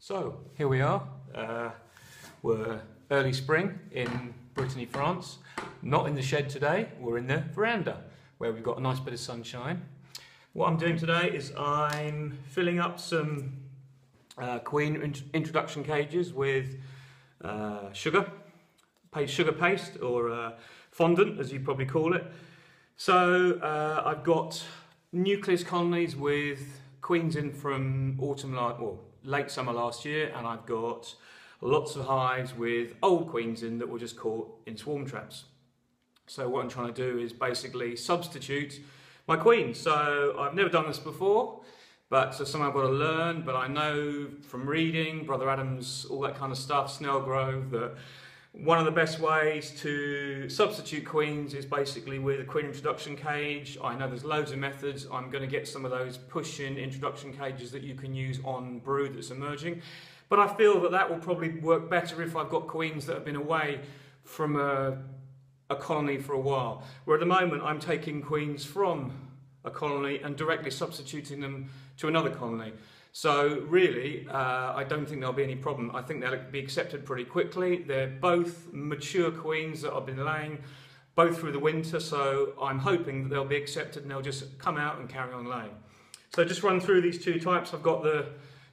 So here we are, we're early spring in Brittany, France. Not in the shed today, we're in the veranda where we've got a nice bit of sunshine. What I'm doing today is I'm filling up some queen introduction cages with sugar paste or fondant, as you probably call it. So I've got nucleus colonies with queens in from late summer last year, and I've got lots of hives with old queens in that were just caught in swarm traps. So what I'm trying to do is basically substitute my queens. So I've never done this before, so something I've got to learn, but I know from reading, Brother Adams, all that kind of stuff, Snellgrove, that one of the best ways to substitute queens is basically with a queen introduction cage. I know there's loads of methods. I'm going to get some of those push-in introduction cages that you can use on brood that's emerging. But I feel that that will probably work better if I've got queens that have been away from a colony for a while. Where at the moment I'm taking queens from a colony and directly substituting them to another colony. So really, I don't think there'll be any problem. I think they'll be accepted pretty quickly. They're both mature queens that I've been laying both through the winter, so I'm hoping that they'll be accepted and they'll just come out and carry on laying. So just run through these two types. I've got the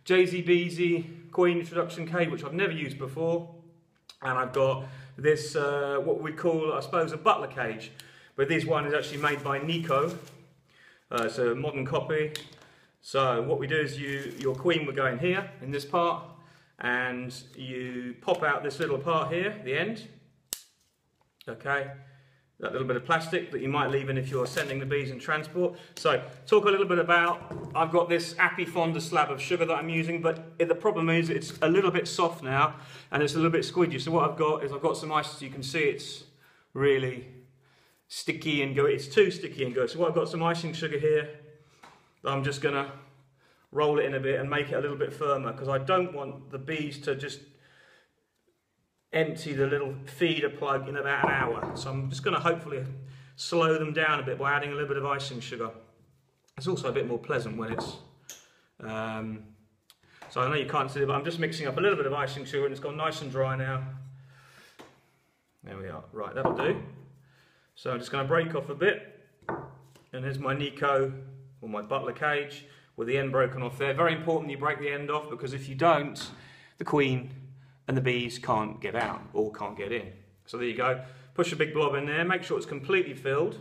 JZBZ queen introduction cage, which I've never used before, and I've got this, what we'd call, I suppose, a butler cage, but this one is actually made by Nico. It's a modern copy. So what we do is your queen will go in here, in this part, and you pop out this little part here, the end. Okay, that little bit of plastic that you might leave in if you're sending the bees in transport. So talk a little bit about, I've got this Apifonda slab of sugar that I'm using, but the problem is it's a little bit soft now, and it's a little bit squidgy. So what I've got is I've got some ice, so you can see it's really sticky and gooey. It's too sticky and gooey. So what I've got some icing sugar here. I'm just going to roll it in a bit and make it a little bit firmer, because I don't want the bees to just empty the little feeder plug in about an hour. So I'm just going to hopefully slow them down a bit by adding a little bit of icing sugar. It's also a bit more pleasant when it's... so I know you can't see it, but I'm just mixing up a little bit of icing sugar and it's gone nice and dry now. There we are. Right, that'll do. So I'm just going to break off a bit. And there's my Nico, or my butler cage, with the end broken off there. Very important you break the end off, because if you don't, the queen and the bees can't get out or can't get in. So there you go. Push a big blob in there, make sure it's completely filled.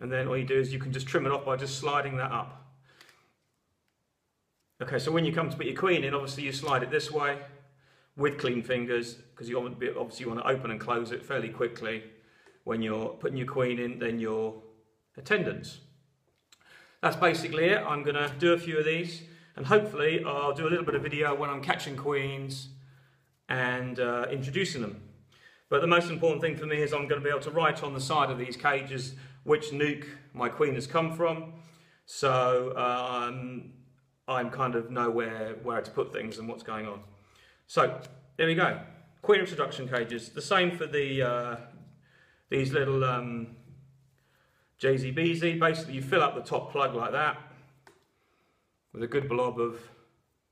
And then all you do is you can just trim it off by just sliding that up. Okay, so when you come to put your queen in, obviously you slide it this way with clean fingers, because you obviously want to open and close it fairly quickly when you're putting your queen in, then your attendants. That's basically it. I'm going to do a few of these, and hopefully I'll do a little bit of video when I'm catching queens and introducing them. But the most important thing for me is I'm going to be able to write on the side of these cages which nuke my queen has come from, so I kind of know where to put things and what's going on. So there we go. Queen introduction cages. The same for the these little JZBZ. Basically you fill up the top plug like that with a good blob of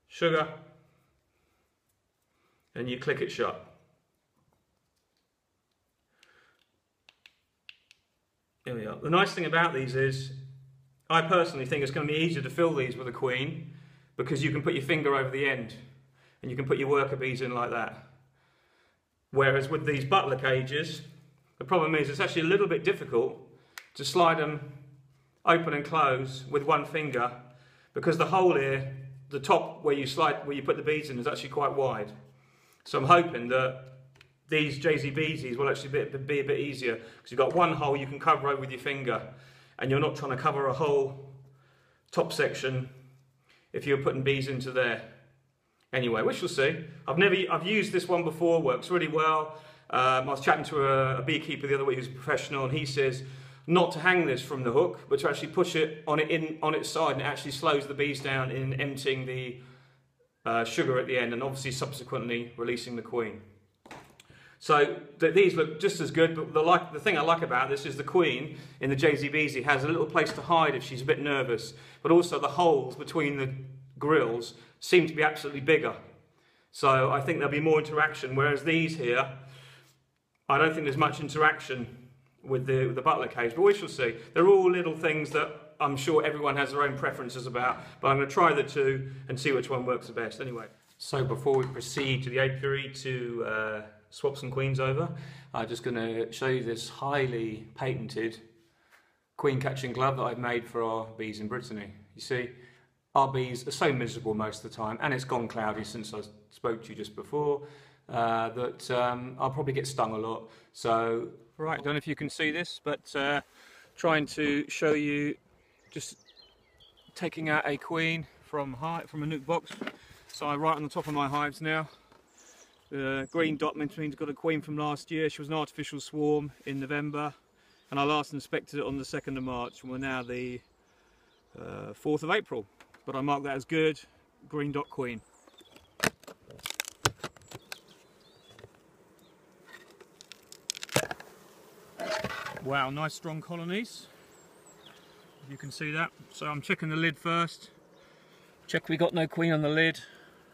sugar and you click it shut. Here we are. The nice thing about these is I personally think it's going to be easier to fill these with a queen, because you can put your finger over the end and you can put your worker bees in like that. Whereas with these butler cages, the problem is it's actually a little bit difficult to slide them open and close with one finger, because the hole here, the top where you put the beads in, is actually quite wide. So I'm hoping that these JZBZs will actually be a bit easier, because you've got one hole you can cover over with your finger, and you're not trying to cover a whole top section if you're putting bees into there. Anyway, we shall see. I've used this one before, works really well. I was chatting to a beekeeper the other week who's a professional, and he says not to hang this from the hook, but to actually push it on its side, and it actually slows the bees down in emptying the sugar at the end, and obviously subsequently releasing the queen. So these look just as good, but the thing I like about this is the queen in the JZBZ has a little place to hide if she's a bit nervous, but also the holes between the grills seem to be absolutely bigger. So I think there'll be more interaction, whereas these here, I don't think there's much interaction with the butler cage, but we shall see. They're all little things that I'm sure everyone has their own preferences about, but I'm going to try the two and see which one works the best anyway. So before we proceed to the apiary to swap some queens over, I'm just going to show you this highly patented queen catching glove that I've made for our bees in Brittany. You see, our bees are so miserable most of the time, and it's gone cloudy since I spoke to you just before, that I'll probably get stung a lot. So, right, I don't know if you can see this, but trying to show you just taking out a queen from a nuke box. So I'm right on the top of my hives now. The green dot means I've got a queen from last year. She was an artificial swarm in November, and I last inspected it on the 2nd of March, and we're now the 4th of April. But I mark that as good, green dot queen. Wow, nice strong colonies. You can see that. So I'm checking the lid first. Check we got no queen on the lid.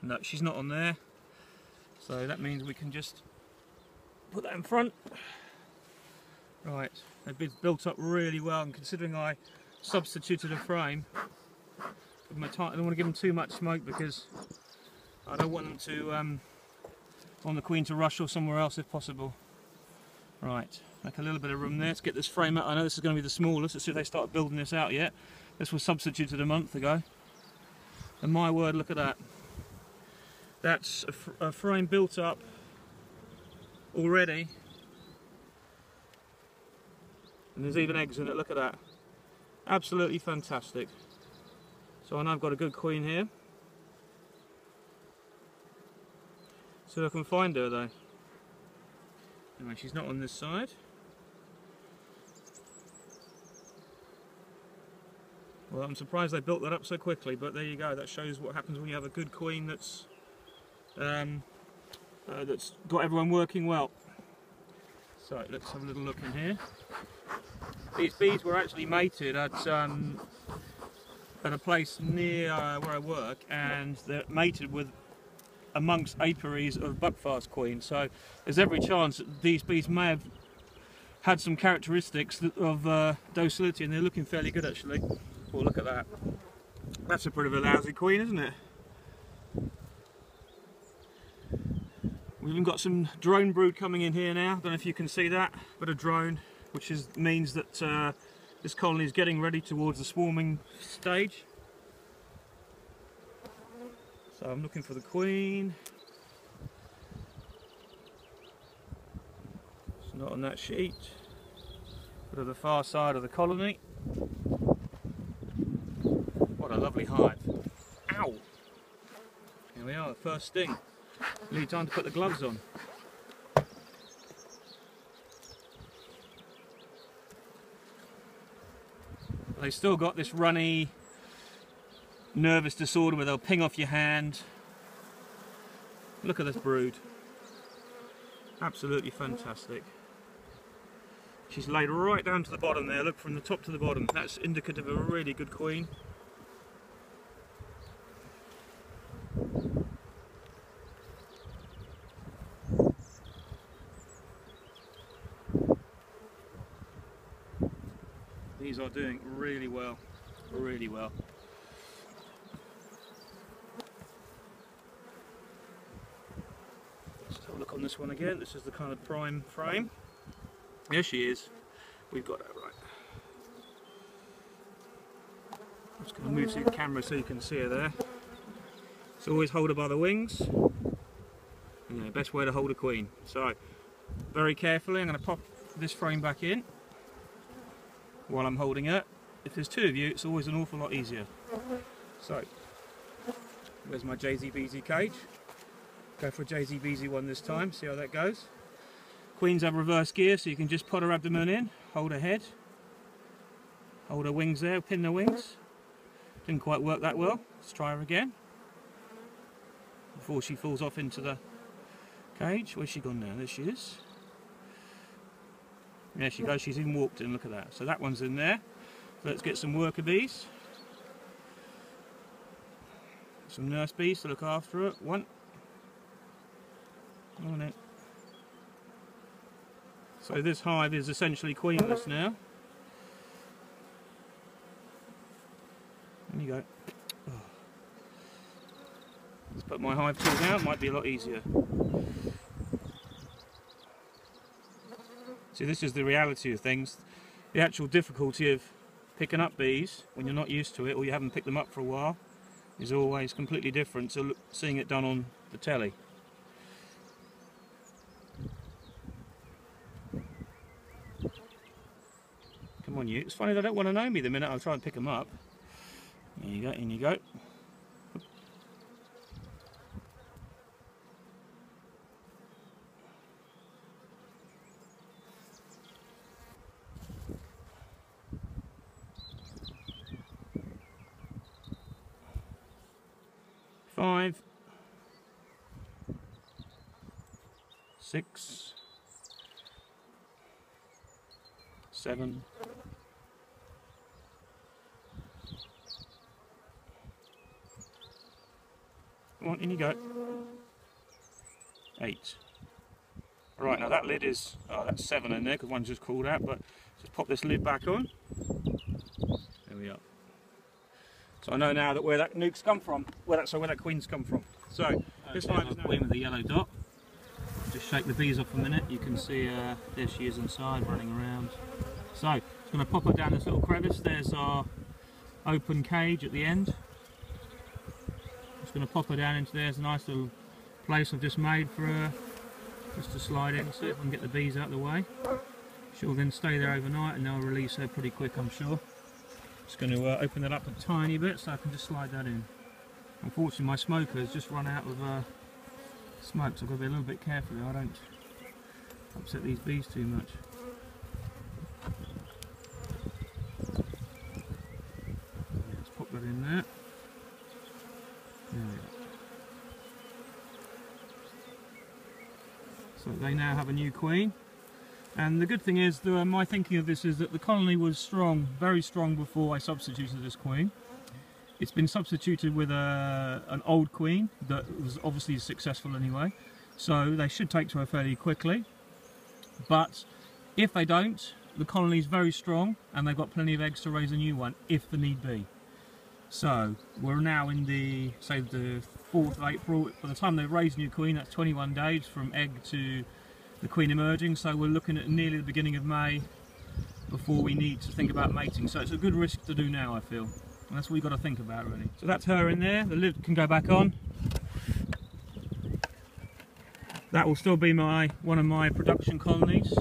No, she's not on there. So that means we can just put that in front. Right, they've been built up really well, and considering I substituted a frame, I don't want to give them too much smoke because I don't want them to, want the queen to rush or somewhere else if possible. Right, make a little bit of room there. Let's get this frame out. I know this is going to be the smallest. Let's see if they start building this out yet. This was substituted a month ago. And my word, look at that. That's a frame built up already. And there's even eggs in it, look at that. Absolutely fantastic. So I know I've got a good queen here. See if I can find her though. Anyway, she's not on this side. Well, I'm surprised they built that up so quickly, but there you go. That shows what happens when you have a good queen that's got everyone working well. So let's have a little look in here. These bees were actually mated at a place near where I work, and they're mated with amongst apiaries of buckfast queens. So there's every chance that these bees may have had some characteristics of docility, and they're looking fairly good actually. Well, look at that. That's a bit of a lousy queen, isn't it? We've even got some drone brood coming in here now. Don't know if you can see that, but a drone, which means that this colony is getting ready towards the swarming stage. So I'm looking for the queen. It's not on that sheet, but at the far side of the colony. What a lovely hive. Ow! Here we are, the first sting. Need time to put the gloves on. They still got this runny, nervous disorder where they'll ping off your hand. Look at this brood. Absolutely fantastic. She's laid right down to the bottom there. Look, from the top to the bottom. That's indicative of a really good queen. These are doing really well, really well. Let's have a look on this one again. This is the kind of prime frame. There she is. We've got her right. I'm just going to move through the camera so you can see her there. So always hold her by the wings. You know, best way to hold a queen. So very carefully, I'm going to pop this frame back in while I'm holding it. If there's two of you, it's always an awful lot easier. So, there's my JZBZ cage. Go for a JZBZ one this time, see how that goes. Queens have reverse gear, so you can just put her abdomen in, hold her head, hold her wings there, pin the wings. Didn't quite work that well. Let's try her again before she falls off into the cage. Where's she gone now? There she is. There she goes. She's even walked in. Look at that. So that one's in there. Let's get some worker bees. Some nurse bees to look after it. One. On it. So this hive is essentially queenless now. There you go. Oh. Let's put my hive tool down. Might be a lot easier. See, this is the reality of things. The actual difficulty of picking up bees when you're not used to it, or you haven't picked them up for a while, is always completely different to seeing it done on the telly. Come on, you. It's funny they don't want to know me the minute I try and pick them up. There you go, in you go. Five, 6, 7, come on, in you go. 8. Right, now that lid is, oh, that's 7 in there because one's just crawled out, but just pop this lid back on. There we are. So I know now that where that nuke's come from, where that queen's come from. So this hive is queen with the yellow dot. Just shake the bees off a minute. You can see there she is inside, running around. So it's going to pop her down this little crevice. There's our open cage at the end. Just going to pop her down into there. There's a nice little place I've just made for her, just to slide in. So if I can get the bees out of the way, she'll then stay there overnight, and they'll release her pretty quick, I'm sure. Just going to open that up a tiny bit so I can just slide that in. Unfortunately, my smoker has just run out of smoke, so I've got to be a little bit careful I don't upset these bees too much. Let's pop that in there. There we go. So they now have a new queen. And the good thing is, my thinking of this is that the colony was strong, very strong, before I substituted this queen. It's been substituted with an old queen that was obviously successful anyway, so they should take to her fairly quickly. But if they don't, the colony is very strong and they've got plenty of eggs to raise a new one if the need be. So we're now in the 4th of April. By the time they raise a new queen, that's 21 days from egg to the queen emerging, so we're looking at nearly the beginning of May before we need to think about mating. So it's a good risk to do now, I feel. And that's what we've got to think about, really. So that's her in there. The lid can go back on. That will still be one of my production colonies,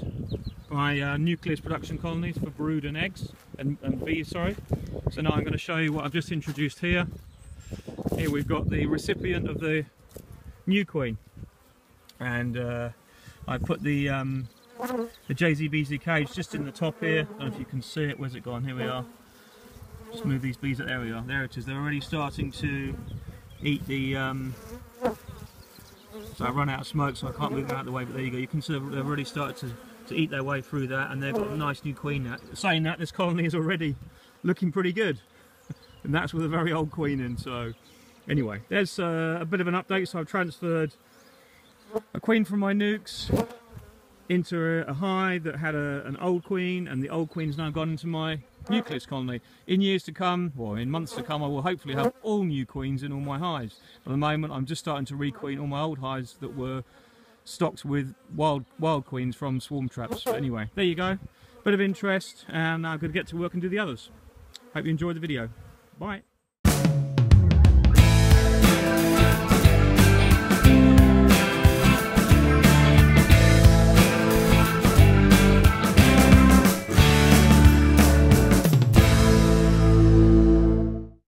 my nucleus production colonies for brood and eggs, and bees, sorry. So now I'm going to show you what I've just introduced here. Here we've got the recipient of the new queen, and I put the JZBZ cage just in the top here. I don't know if you can see it. Where's it gone? Here we are. Just move these bees. There we are. There it is. They're already starting to eat the. So I run out of smoke, so I can't move them out of the way. But there you go. You can see they've already started to eat their way through that, and they've got a nice new queen now. Saying that, this colony is already looking pretty good, and that's with a very old queen in. So anyway, there's a bit of an update. So I've transferred a queen from my nukes into a hive that had an old queen, and the old queen's now gone into my nucleus colony. In years to come, or in months to come, I will hopefully have all new queens in all my hives. At the moment, I'm just starting to requeen all my old hives that were stocked with wild queens from swarm traps. But anyway, there you go. Bit of interest, and now I'm going to get to work and do the others. Hope you enjoyed the video. Bye.